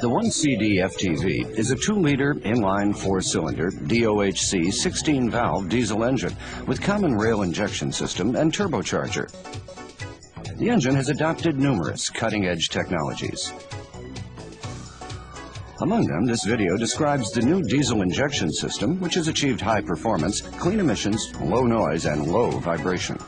The 1CD FTV is a 2-liter inline 4-cylinder DOHC 16-valve diesel engine with common rail injection system and turbocharger. The engine has adopted numerous cutting-edge technologies. Among them, this video describes the new diesel injection system, which has achieved high performance, clean emissions, low noise, and low vibration.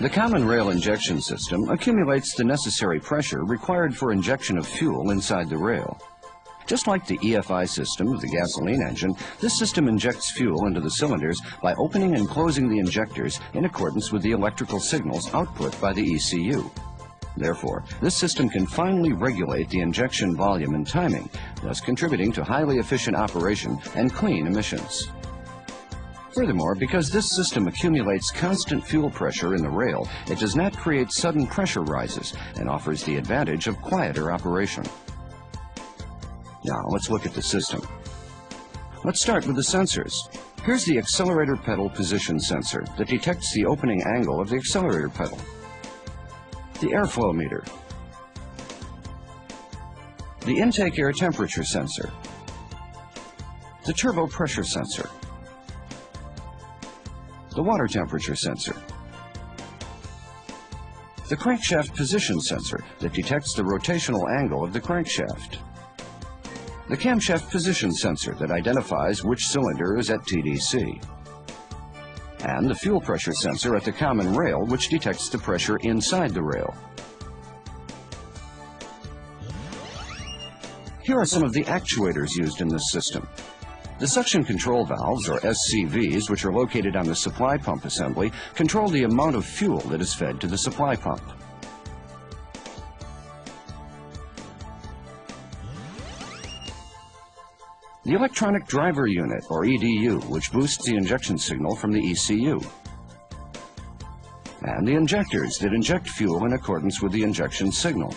The common rail injection system accumulates the necessary pressure required for injection of fuel inside the rail. Just like the EFI system of the gasoline engine, this system injects fuel into the cylinders by opening and closing the injectors in accordance with the electrical signals output by the ECU. Therefore, this system can finely regulate the injection volume and timing, thus contributing to highly efficient operation and clean emissions. Furthermore, because this system accumulates constant fuel pressure in the rail, it does not create sudden pressure rises and offers the advantage of quieter operation. Now, let's look at the system. Let's start with the sensors. Here's the accelerator pedal position sensor that detects the opening angle of the accelerator pedal. The airflow meter. The intake air temperature sensor. The turbo pressure sensor. The water temperature sensor. The crankshaft position sensor that detects the rotational angle of the crankshaft. The camshaft position sensor that identifies which cylinder is at TDC. And the fuel pressure sensor at the common rail, which detects the pressure inside the rail. Here are some of the actuators used in this system. The suction control valves, or SCVs, which are located on the supply pump assembly, control the amount of fuel that is fed to the supply pump. The electronic driver unit, or EDU, which boosts the injection signal from the ECU. And the injectors that inject fuel in accordance with the injection signal.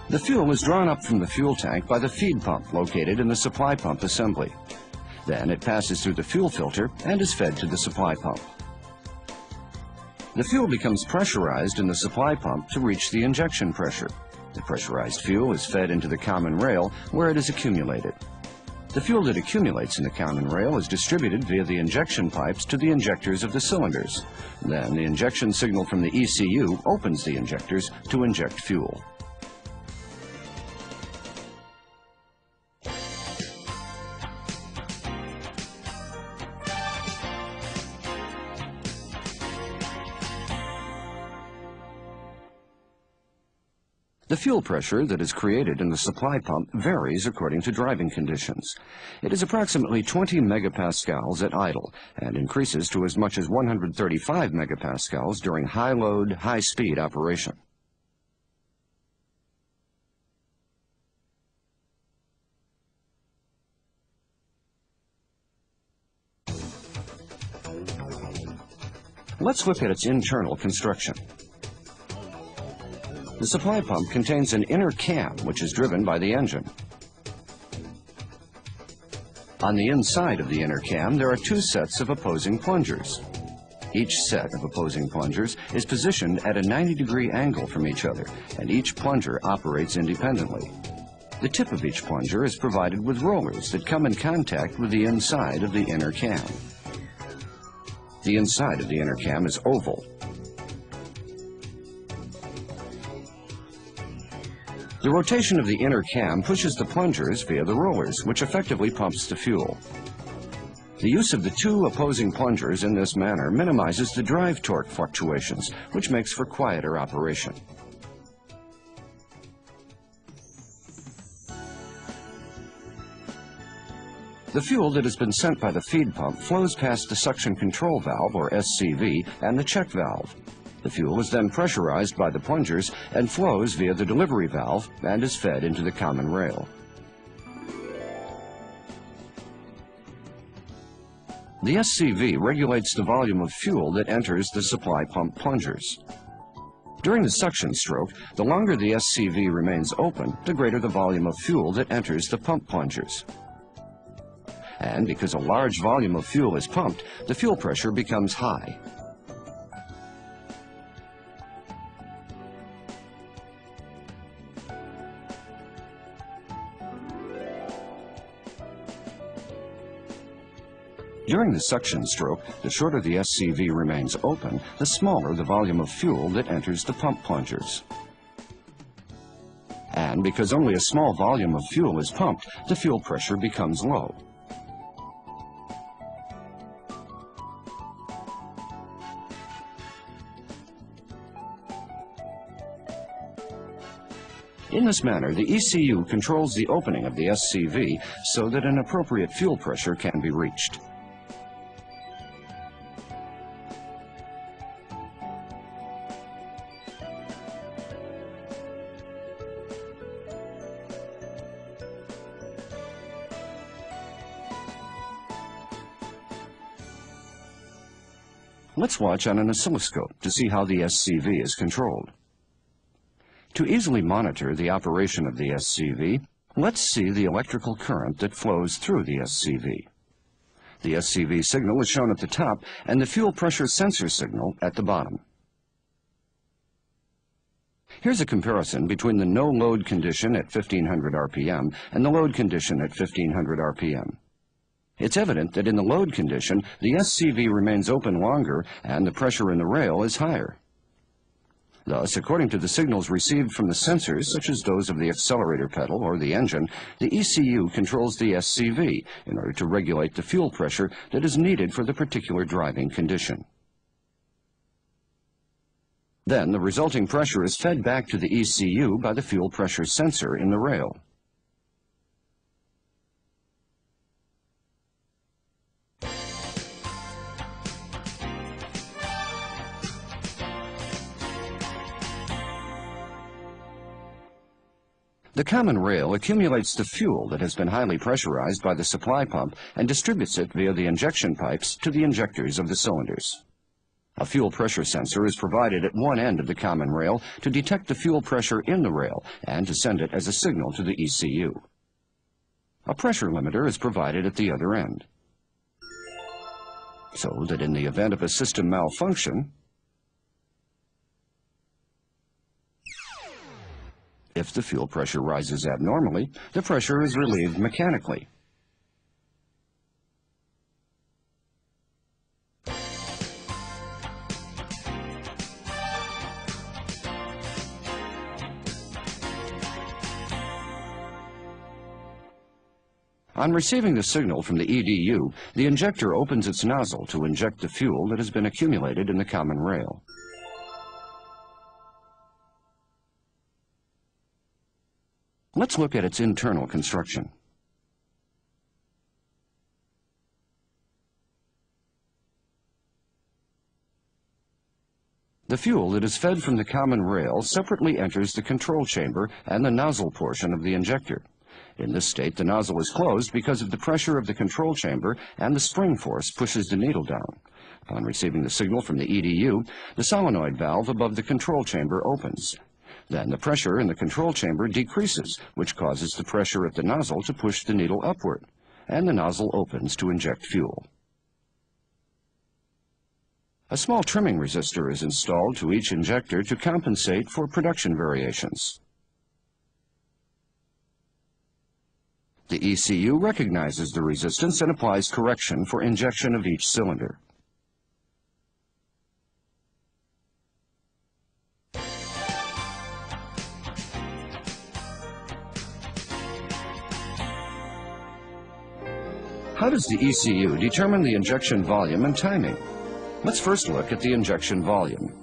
The fuel is drawn up from the fuel tank by the feed pump located in the supply pump assembly. Then it passes through the fuel filter and is fed to the supply pump. The fuel becomes pressurized in the supply pump to reach the injection pressure. The pressurized fuel is fed into the common rail where it is accumulated. The fuel that accumulates in the common rail is distributed via the injection pipes to the injectors of the cylinders. Then the injection signal from the ECU opens the injectors to inject fuel. The fuel pressure that is created in the supply pump varies according to driving conditions. It is approximately 20 megapascals at idle and increases to as much as 135 megapascals during high-load, high-speed operation. Let's look at its internal construction. The supply pump contains an inner cam, which is driven by the engine. On the inside of the inner cam, there are 2 sets of opposing plungers. Each set of opposing plungers is positioned at a 90-degree angle from each other, and each plunger operates independently. The tip of each plunger is provided with rollers that come in contact with the inside of the inner cam. The inside of the inner cam is oval. The rotation of the inner cam pushes the plungers via the rollers, which effectively pumps the fuel. The use of the 2 opposing plungers in this manner minimizes the drive torque fluctuations, which makes for quieter operation. The fuel that has been sent by the feed pump flows past the suction control valve, or SCV, and the check valve. The fuel is then pressurized by the plungers and flows via the delivery valve and is fed into the common rail. The SCV regulates the volume of fuel that enters the supply pump plungers. During the suction stroke, the longer the SCV remains open, the greater the volume of fuel that enters the pump plungers. And because a large volume of fuel is pumped, the fuel pressure becomes high. During the suction stroke, the shorter the SCV remains open, the smaller the volume of fuel that enters the pump plungers. And because only a small volume of fuel is pumped, the fuel pressure becomes low. In this manner, the ECU controls the opening of the SCV so that an appropriate fuel pressure can be reached. Let's watch on an oscilloscope to see how the SCV is controlled. To easily monitor the operation of the SCV, let's see the electrical current that flows through the SCV. The SCV signal is shown at the top and the fuel pressure sensor signal at the bottom. Here's a comparison between the no-load condition at 1500 RPM and the load condition at 1500 RPM. It's evident that in the load condition, the SCV remains open longer and the pressure in the rail is higher. Thus, according to the signals received from the sensors, such as those of the accelerator pedal or the engine, the ECU controls the SCV in order to regulate the fuel pressure that is needed for the particular driving condition. Then, the resulting pressure is fed back to the ECU by the fuel pressure sensor in the rail. The common rail accumulates the fuel that has been highly pressurized by the supply pump and distributes it via the injection pipes to the injectors of the cylinders. A fuel pressure sensor is provided at one end of the common rail to detect the fuel pressure in the rail and to send it as a signal to the ECU. A pressure limiter is provided at the other end, so that in the event of a system malfunction, if the fuel pressure rises abnormally, the pressure is relieved mechanically. On receiving the signal from the EDU, the injector opens its nozzle to inject the fuel that has been accumulated in the common rail. Let's look at its internal construction. The fuel that is fed from the common rail separately enters the control chamber and the nozzle portion of the injector. In this state, the nozzle is closed because of the pressure of the control chamber and the spring force pushes the needle down. Upon receiving the signal from the EDU, the solenoid valve above the control chamber opens. Then the pressure in the control chamber decreases, which causes the pressure at the nozzle to push the needle upward, and the nozzle opens to inject fuel. A small trimming resistor is installed to each injector to compensate for production variations. The ECU recognizes the resistance and applies correction for injection of each cylinder. How does the ECU determine the injection volume and timing? Let's first look at the injection volume.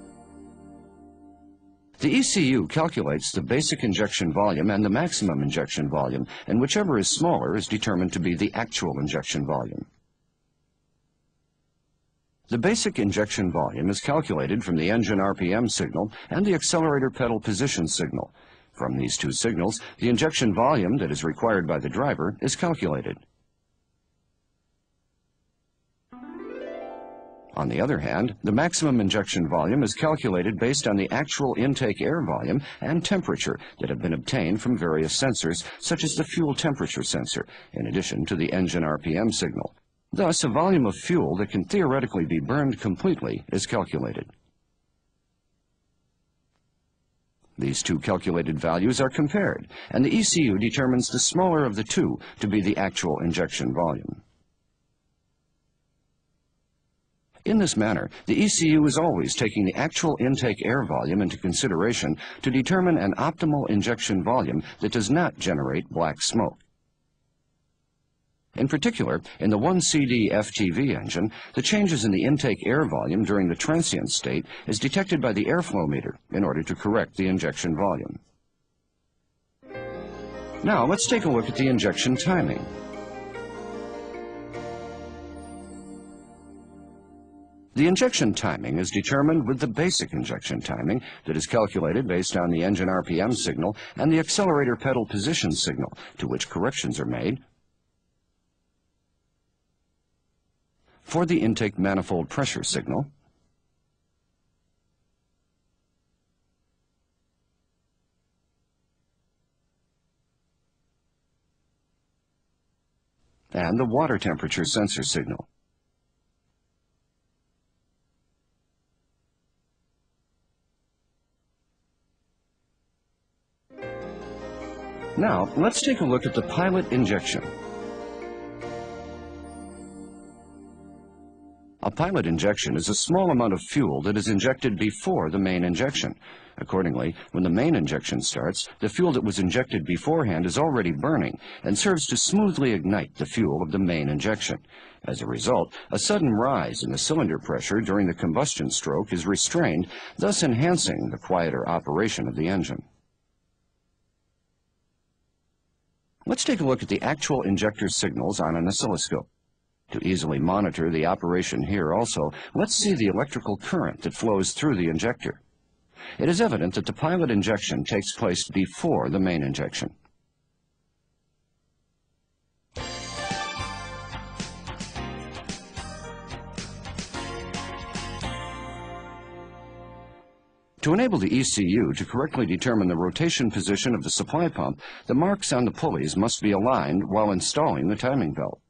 The ECU calculates the basic injection volume and the maximum injection volume, and whichever is smaller is determined to be the actual injection volume. The basic injection volume is calculated from the engine RPM signal and the accelerator pedal position signal. From these two signals, the injection volume that is required by the driver is calculated. On the other hand, the maximum injection volume is calculated based on the actual intake air volume and temperature that have been obtained from various sensors, such as the fuel temperature sensor, in addition to the engine RPM signal. Thus, a volume of fuel that can theoretically be burned completely is calculated. These two calculated values are compared, and the ECU determines the smaller of the two to be the actual injection volume. In this manner, the ECU is always taking the actual intake air volume into consideration to determine an optimal injection volume that does not generate black smoke. In particular, in the 1CD FTV engine, the changes in the intake air volume during the transient state is detected by the airflow meter in order to correct the injection volume. Now, let's take a look at the injection timing. The injection timing is determined with the basic injection timing that is calculated based on the engine RPM signal and the accelerator pedal position signal, to which corrections are made. For the intake manifold pressure signal, and the water temperature sensor signal. Now, let's take a look at the pilot injection. A pilot injection is a small amount of fuel that is injected before the main injection. Accordingly, when the main injection starts, the fuel that was injected beforehand is already burning and serves to smoothly ignite the fuel of the main injection. As a result, a sudden rise in the cylinder pressure during the combustion stroke is restrained, thus enhancing the quieter operation of the engine. Let's take a look at the actual injector signals on an oscilloscope. To easily monitor the operation here also, let's see the electrical current that flows through the injector. It is evident that the pilot injection takes place before the main injection. To enable the ECU to correctly determine the rotation position of the supply pump, the marks on the pulleys must be aligned while installing the timing belt.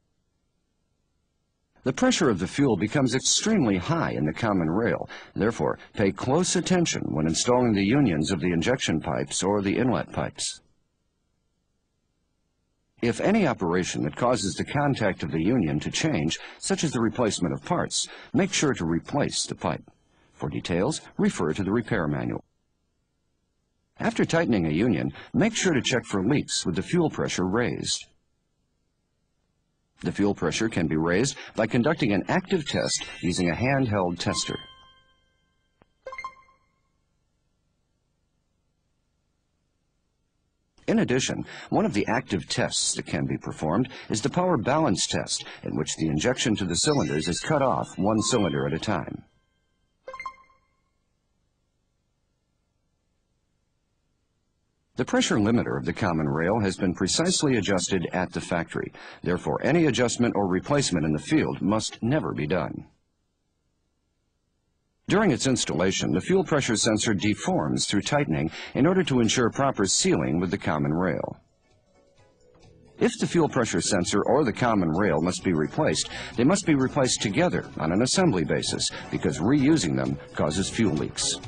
The pressure of the fuel becomes extremely high in the common rail. Therefore, pay close attention when installing the unions of the injection pipes or the inlet pipes. If any operation that causes the contact of the union to change, such as the replacement of parts, make sure to replace the pipe. For details, refer to the repair manual. After tightening a union, make sure to check for leaks with the fuel pressure raised. The fuel pressure can be raised by conducting an active test using a handheld tester. In addition, one of the active tests that can be performed is the power balance test, in which the injection to the cylinders is cut off one cylinder at a time. The pressure limiter of the common rail has been precisely adjusted at the factory. Therefore, any adjustment or replacement in the field must never be done. During its installation, the fuel pressure sensor deforms through tightening in order to ensure proper sealing with the common rail. If the fuel pressure sensor or the common rail must be replaced, they must be replaced together on an assembly basis because reusing them causes fuel leaks.